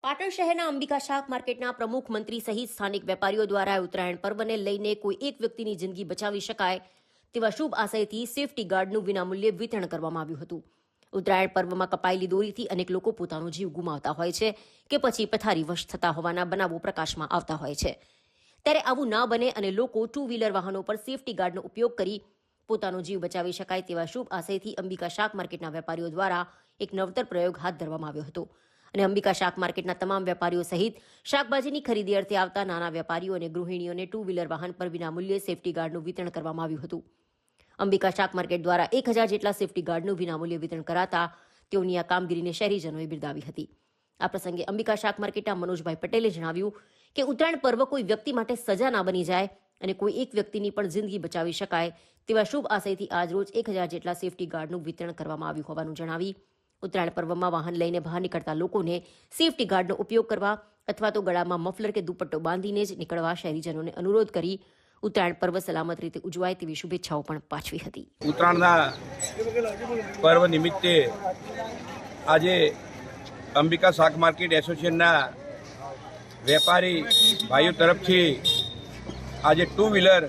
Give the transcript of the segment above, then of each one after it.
પાટણ શહેરના અંબિકા શાક માર્કેટના પ્રમુખ મંત્રી સહિત સ્થાનિક વેપારીઓ દ્વારા ઉત્તરાયણ પર્વને લઈને કોઈ એક વ્યક્તિની જિંદગી બચાવી શકાય તેવા શુભ આશયથી સેફટી ગાર્ડનું વિનામૂલ્યે વિતરણ કરવામાં આવ્યું હતું। ઉત્તરાયણ પર્વમાં કપાયેલી દોરીથી અનેક લોકો પોતાનો જીવ ગુમાવતા હોય છે કે પછી પથારીવશ થતા હોવાના બનાવો પ્રકાશમાં આવતા હોય છે। ત્યારે આવું ન બને અને લોકો ટુ વ્હીલર વાહનો પર સેફટી ગાર્ડનો ઉપયોગ કરી પોતાનો જીવ બચાવી શકાય તેવા શુભ આશયથી અંબિકા શાક માર્કેટના વેપારીઓ દ્વારા એક નવતર પ્રયોગ હાથ ધરવામાં આવ્યો હતો અને અંબિકા શાક માર્કેટના તમામ વેપારીઓ સહિત શાકભાજીની ખરીદી અર્થે આવતા નાના વેપારીઓ અને ગૃહિણીઓને ટુ વ્હીલર વાહન પર વિનામૂલ્યે સેફટી ગાર્ડનું વિતરણ કરવામાં આવ્યું હતું। અંબિકા શાક માર્કેટ દ્વારા 1000 જેટલા સેફટી ગાર્ડનું વિનામૂલ્યે વિતરણ કરાતા તેઓની આ કામગીરીને શહેરીજનોએ બિરદાવી હતી। આ પ્રસંગે અંબિકા શાક માર્કેટના મનોજભાઈ પટેલે જણાવ્યું કે ઉત્તરાયણ પર્વ કોઈ વ્યક્તિ માટે સજા ના બની જાય અને કોઈ એક વ્યક્તિની પણ જિંદગી બચાવી શકાય તેવા શુભ આશયથી આજરોજ 1000 જેટલા સેફટી ગાર્ડનું વિતરણ કરવામાં આવ્યું હોવાનું જણાવી ઉત્તરાયણ પર્વમાં વાહન લઈને બહાર નીકળતા લોકોને સેફટી ગાર્ડનો ઉપયોગ કરવા અથવા તો ગળામાં મફલર કે દુપટ્ટો બાંધીને જ નીકળવા શહેરીજનોને અનુરોધ કરી ઉત્તરાયણ પર્વ સલામત રીતે ઉજવાય તેવી શુભેચ્છાઓ પણ પાઠવી હતી। ઉત્તરાયણના પર્વ નિમિત્તે આજે અંબિકા શાક માર્કેટ એસોસિએશનના વેપારી ભાઈઓ તરફથી આજે ટુ વ્હીલર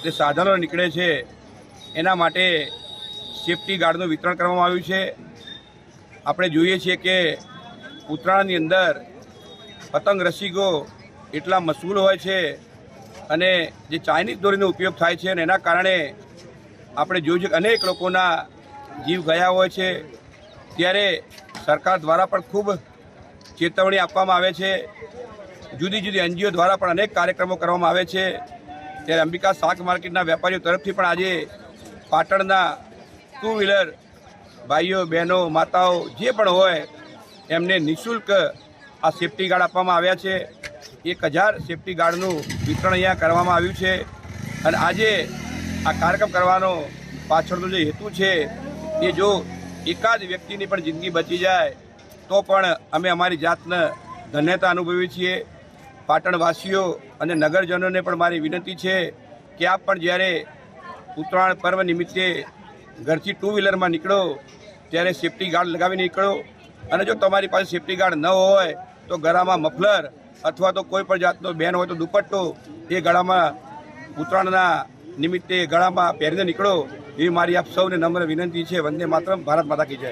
જે સાધનો નીકળે છે એના માટે સેફટી ગાર્ડનું વિતરણ કરવામાં આવ્યું છે। આપણે જોઈએ છીએ કે ઉત્તરાયણની અંદર પતંગ રસિકો એટલા મશગુલ હોય છે અને જે ચાઇનીઝ દોરીનો ઉપયોગ થાય છે અને એના કારણે આપણે જોયું છે કે અનેક લોકોના જીવ ગયા હોય છે। ત્યારે સરકાર દ્વારા પણ ખૂબ ચેતવણી આપવામાં આવે છે, જુદી જુદી એનજીઓ દ્વારા પણ અનેક કાર્યક્રમો કરવામાં આવે છે। ત્યારે અંબિકા શાક માર્કેટના વેપારીઓ તરફથી પણ આજે પાટણના ટુ વ્હીલર ભાઈઓ બહેનો માતાઓ જે પણ હોય એમને નિઃશુલ્ક આ સેફટી ગાર્ડ આપવામાં આવ્યા છે। 1000 સેફટી ગાર્ડનું વિતરણ અહીંયા કરવામાં આવ્યું છે અને આજે આ કાર્યક્રમ કરવાનો પાછળનો જે હેતુ છે એ જો એકાદ વ્યક્તિની પણ જિંદગી બચી જાય તો પણ અમે અમારી જાતને ધન્યતા અનુભવીએ છીએ। પાટણવાસીઓ અને નગરજનોને પણ મારી વિનંતી છે કે આપ પણ જ્યારે ઉત્તરાયણ પર્વ નિમિત્તે ઘરથી ટુ વ્હીલરમાં નીકળો ત્યારે સેફટી ગાર્ડ લગાવીને નીકળો અને જો તમારી પાસે સેફટી ગાર્ડ ન હોય તો ગળામાં મફલર અથવા તો કોઈ પણ જાતનો બેન હોય તો દુપટ્ટો એ ગળામાં ઉત્તરાયણના નિમિત્તે ગળામાં પહેરીને નીકળો એવી મારી આપ સૌને નમ્ર વિનંતી છે। વંદે માતરમ, ભારત માતા કી જય।